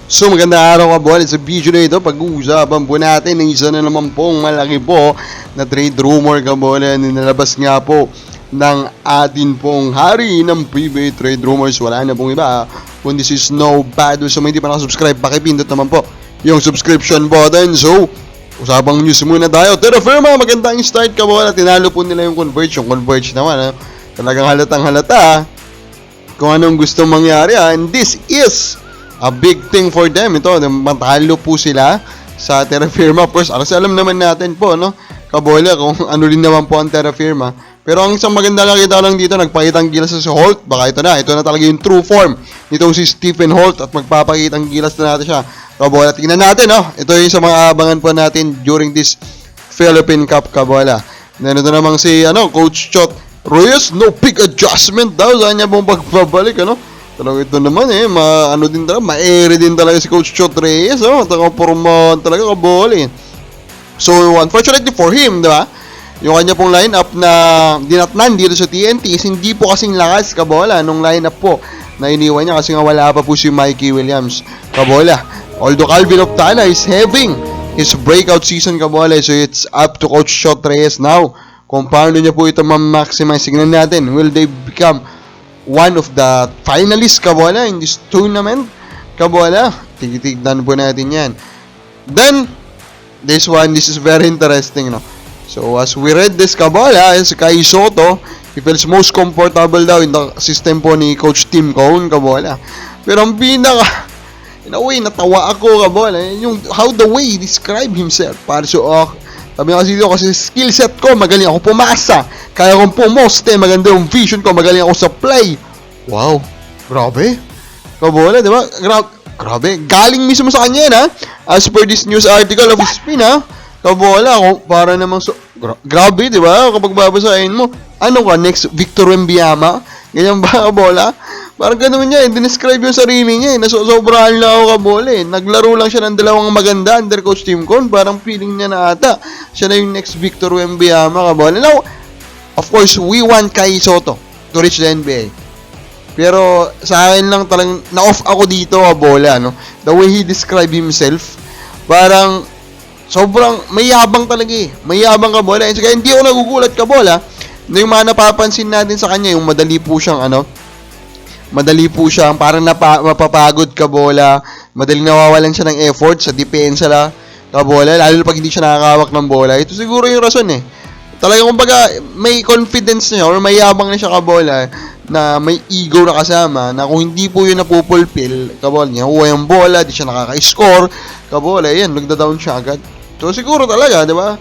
So magandang araw kabola, sa video na ito pag-uusapan po natin ng isa na naman pong malaki po na trade rumor kabola, nilabas nga po ng atin pong hari ng PBA trade rumors. Wala na pong iba kundi si Snow Bado. So hindi pa nakasubscribe, pakipindot naman po yung subscription button. So usapang news muna tayo. Terra Firma, magandang start kabola, tinalo po nila yung Converge. Yung Converge naman talagang halatang halata kung anong gusto mangyari and this is a big thing for them. Ito, matalo po sila sa Terra Firma. Of course, alam naman natin po, no, kabola, kung ano rin naman po ang Terra Firma. Pero ang isang maganda lang kita lang dito, nagpakitang gilas sa si Holt. Baka ito na talaga yung true form nitong si Stephen Holt at magpapakitang gilas na natin siya. Kabola, tingnan natin, no. Ito yung sa mga abangan po natin during this Philippine Cup, kabola. Then ito namang si, Coach Chot Reyes, no big adjustment daw. Saan niya pong pagbabalik, Talaga ito naman din talaga, ma-airy din talaga si Coach Chot Reyes, talaga pormahan talaga kaboli. So, unfortunately for him, di ba? Yung kanya pong lineup na dinatnan dito sa TNT is hindi po kasing lakas kabola nung lineup po na iniwan niya kasi nga wala pa po si Mikey Williams kabola. Although Calvin Optana is having his breakout season kabola, so it's up to Coach Chot Reyes now kung paano niya po ito ma-maximize. Tignan natin, will they become one of the finalists kabola in this tournament kabola? Tignan po natin yan. Then this is very interesting, no? So as we read this kabola, si Kai Soto, he feels most comfortable daw in the system po ni Coach Tim Cone kabola. Pero ang pinaka in a way natawa ako kabola yung how the way he described himself para so sabi nga kasi dito, kasi skill set ko, magaling ako pumasa, kaya kong pumoste, maganda yung vision ko, magaling ako sa play. Wow, grabe. Kabola, di ba? Grabe. Galing mismo sa kanya yan, as per this news article of Spin, Kabola, para namang grabe, di ba? Kapag babasahin mo, ano ka, next Victor Wembanyama? Ganyan ba, kabola? Parang ganun niya, dinescribe yung sarili niya, sobrahan lang ako kabola, Naglaro lang siya ng dalawang maganda under Coach Tim Cone, parang feeling niya na ata siya na yung next Victor Wembanyama kabola. Now, of course, we want Kai Soto to reach the NBA. Pero sa akin lang talagang na-off ako dito kabola, The way he described himself, parang sobrang mayabang talaga Mayabang kabola. And kaya hindi ako nagugulat kabola na yung mga napapansin natin sa kanya, yung madali po siyang parang mapapagod kabola, madaling nawawalan siya ng effort sa depensa kabola, lalo pag hindi siya nakakawak ng bola. Ito siguro yung rason Talaga kumbaga may confidence niya or may yabang na siya kabola na may ego na kasama na kung hindi po yun napupulfill kabola niya, huwa yung bola, di siya nakaka-score kabola, yan, nagda-down siya agad. So siguro talaga, di ba?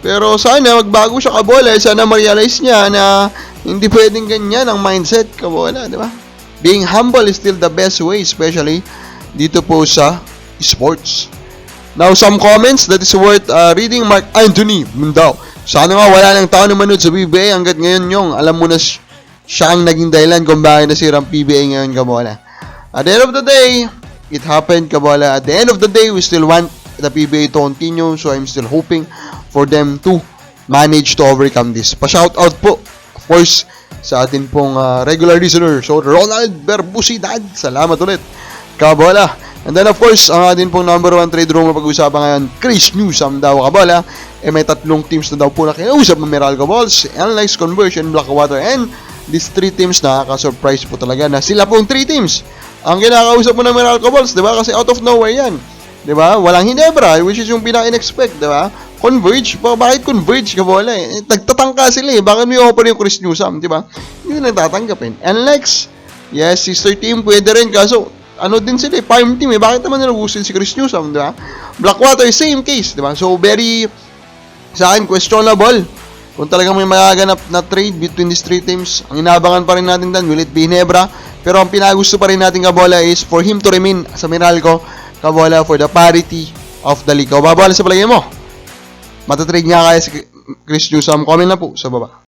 Pero sana magbago siya kabola, sana ma-realize niya na hindi pwedeng ganyan ang mindset kabola, di ba? Being humble is still the best way, especially dito po sa sports. Now, some comments that is worth reading. Mark Anthony Mundao, sana nga wala nang tao na manood sa PBA hanggat ngayon yung alam mo na siya ang naging dahilan kung bakit nasira ang PBA ngayon kabola. At the end of the day, it happened kabola. At the end of the day, we still want the PBA to continue, so I'm still hoping for them to manage to overcome this. Pa-shoutout po, of course, sa atin pong regular listener, so Ronald Berbusidad, salamat ulit kabola. And then of course, ang atin pong number 1 trade rumor pag-usapan ngayon, Chris Newsome daw kabola, may tatlong teams na daw po na kinausap ng Meralco Balls, Analyze, Conversion, Blackwater, and these 3 teams nakaka-surprise po talaga na sila pong 3 teams ang kinakausap mo ng Meralco Balls, diba? Kasi out of nowhere yan, diba? Walang Hinebra, which is yung pinaka-inexpect, diba? Converge, bakit Converge kabola nagtatangka sila bakit may offer yung Chris Newsome, diba? Hindi na tatanggapin. And Lex, yes, sister team, pwede rin, kaso din sila, farm team bakit naman nalubusin si Chris Newsome, diba? Blackwater, same case, diba? So, very, sa akin, questionable kung talagang may magaganap na trade between these 3 teams. Ang inabangan pa rin natin dan, will it be Hinebra? Pero ang pinagusto pa rin natin kabola is for him to remain sa Meralco kabola for the parity of the league. O, babala sa palagay mo, matatrade niya kaya si Chris Newsome? Comment na po sa baba.